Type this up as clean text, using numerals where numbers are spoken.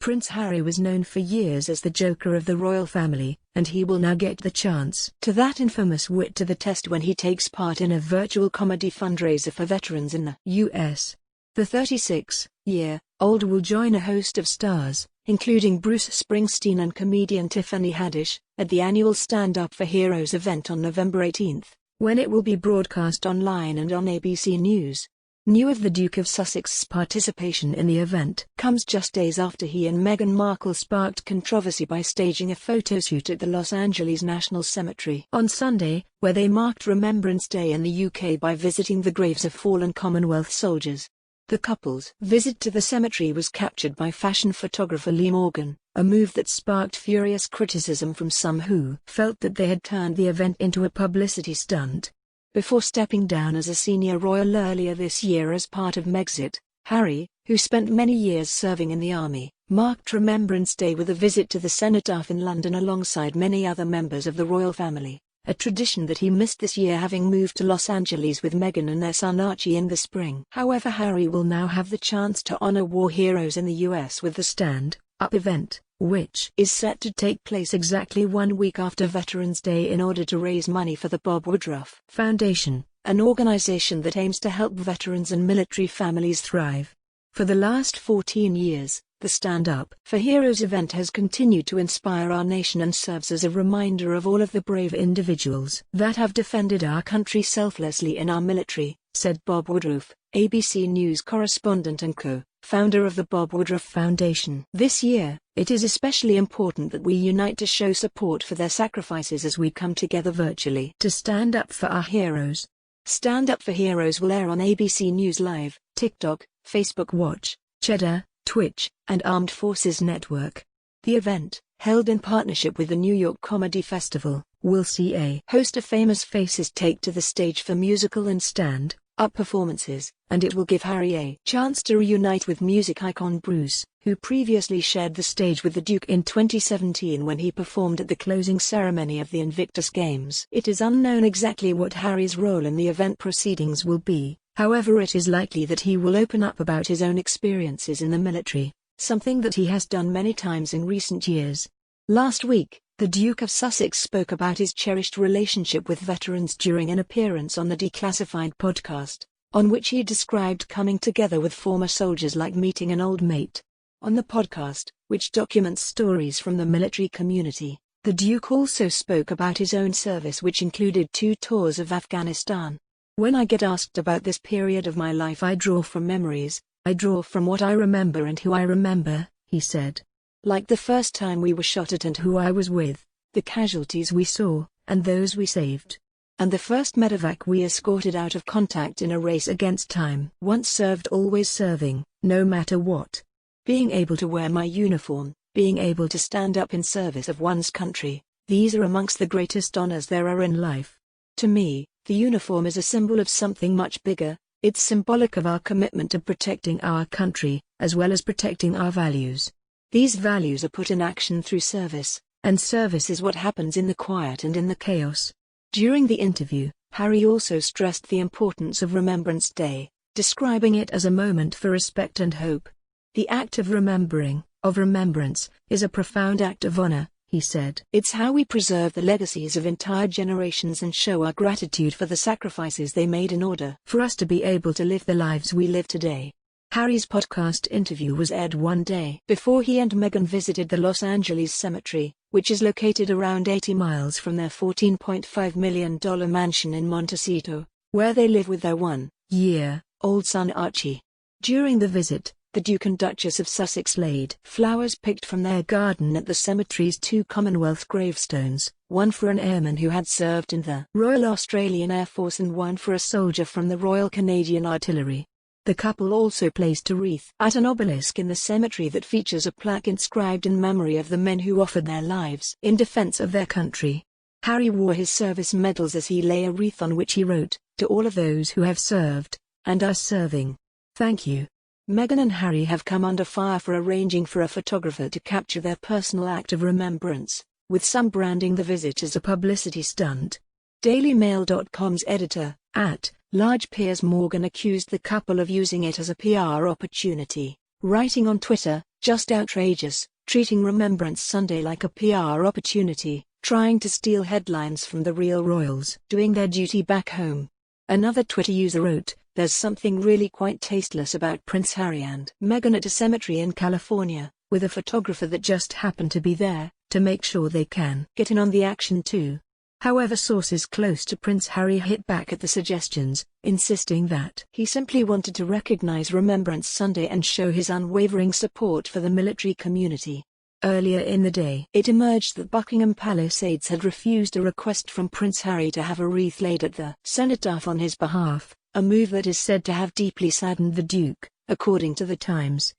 Prince Harry was known for years as the Joker of the royal family, and he will now get the chance to that infamous wit to the test when he takes part in a virtual comedy fundraiser for veterans in the US. The 36-year-old will join a host of stars, including Bruce Springsteen and comedian Tiffany Haddish, at the annual Stand Up for Heroes event on November 18, when it will be broadcast online and on ABC News. News of the Duke of Sussex's participation in the event comes just days after he and Meghan Markle sparked controversy by staging a photoshoot at the Los Angeles National Cemetery on Sunday, where they marked Remembrance Day in the UK by visiting the graves of fallen Commonwealth soldiers. The couple's visit to the cemetery was captured by fashion photographer Lee Morgan, a move that sparked furious criticism from some who felt that they had turned the event into a publicity stunt. Before stepping down as a senior royal earlier this year as part of Megxit, Harry, who spent many years serving in the army, marked Remembrance Day with a visit to the cenotaph in London alongside many other members of the royal family, a tradition that he missed this year having moved to Los Angeles with Meghan and their son Archie in the spring. However, Harry will now have the chance to honor war heroes in the US with the Stand Up event, which is set to take place exactly 1 week after Veterans Day in order to raise money for the Bob Woodruff Foundation, an organization that aims to help veterans and military families thrive. For the last 14 years, the Stand Up for Heroes event has continued to inspire our nation and serves as a reminder of all of the brave individuals that have defended our country selflessly in our military, said Bob Woodruff, ABC News correspondent and co-founder of the Bob Woodruff Foundation. This year, it is especially important that we unite to show support for their sacrifices as we come together virtually to stand up for our heroes. Stand Up for Heroes will air on ABC News Live, TikTok, Facebook Watch, Cheddar, Twitch, and Armed Forces Network. The event, held in partnership with the New York Comedy Festival, will see a host of famous faces take to the stage for musical and stand-up performances, and it will give Harry a chance to reunite with music icon Bruce, who previously shared the stage with the Duke in 2017 when he performed at the closing ceremony of the Invictus Games. It is unknown exactly what Harry's role in the event proceedings will be, however it is likely that he will open up about his own experiences in the military, something that he has done many times in recent years. Last week, the Duke of Sussex spoke about his cherished relationship with veterans during an appearance on the Declassified podcast, on which he described coming together with former soldiers like meeting an old mate. On the podcast, which documents stories from the military community, the Duke also spoke about his own service, which included 2 tours of Afghanistan. When I get asked about this period of my life, I draw from memories, I draw from what I remember and who I remember, he said. Like the first time we were shot at and who I was with, the casualties we saw, and those we saved. And the first medevac we escorted out of contact in a race against time. Once served, always serving, no matter what. Being able to wear my uniform, being able to stand up in service of one's country, these are amongst the greatest honors there are in life. To me, the uniform is a symbol of something much bigger. It's symbolic of our commitment to protecting our country, as well as protecting our values. These values are put in action through service, and service is what happens in the quiet and in the chaos. During the interview, Harry also stressed the importance of Remembrance Day, describing it as a moment for respect and hope. The act of remembering, of remembrance, is a profound act of honor, he said. It's how we preserve the legacies of entire generations and show our gratitude for the sacrifices they made in order for us to be able to live the lives we live today. Harry's podcast interview was aired 1 day before he and Meghan visited the Los Angeles Cemetery, which is located around 80 miles from their $14.5 million mansion in Montecito, where they live with their 1-year-old son Archie. During the visit, the Duke and Duchess of Sussex laid flowers picked from their garden at the cemetery's 2 Commonwealth gravestones, one for an airman who had served in the Royal Australian Air Force and one for a soldier from the Royal Canadian Artillery. The couple also placed a wreath at an obelisk in the cemetery that features a plaque inscribed in memory of the men who offered their lives in defense of their country. Harry wore his service medals as he lay a wreath on which he wrote, "To all of those who have served, and are serving, thank you." Meghan and Harry have come under fire for arranging for a photographer to capture their personal act of remembrance, with some branding the visit as a publicity stunt. DailyMail.com's editor, @large Piers Morgan, accused the couple of using it as a PR opportunity, writing on Twitter, Just outrageous, treating Remembrance Sunday like a PR opportunity, trying to steal headlines from the real royals doing their duty back home. Another Twitter user wrote, "There's something really quite tasteless about Prince Harry and Meghan at a cemetery in California, with a photographer that just happened to be there, to make sure they can get in on the action too." However, sources close to Prince Harry hit back at the suggestions, insisting that he simply wanted to recognize Remembrance Sunday and show his unwavering support for the military community. Earlier in the day, it emerged that Buckingham Palace aides had refused a request from Prince Harry to have a wreath laid at the cenotaph on his behalf, a move that is said to have deeply saddened the Duke, according to The Times.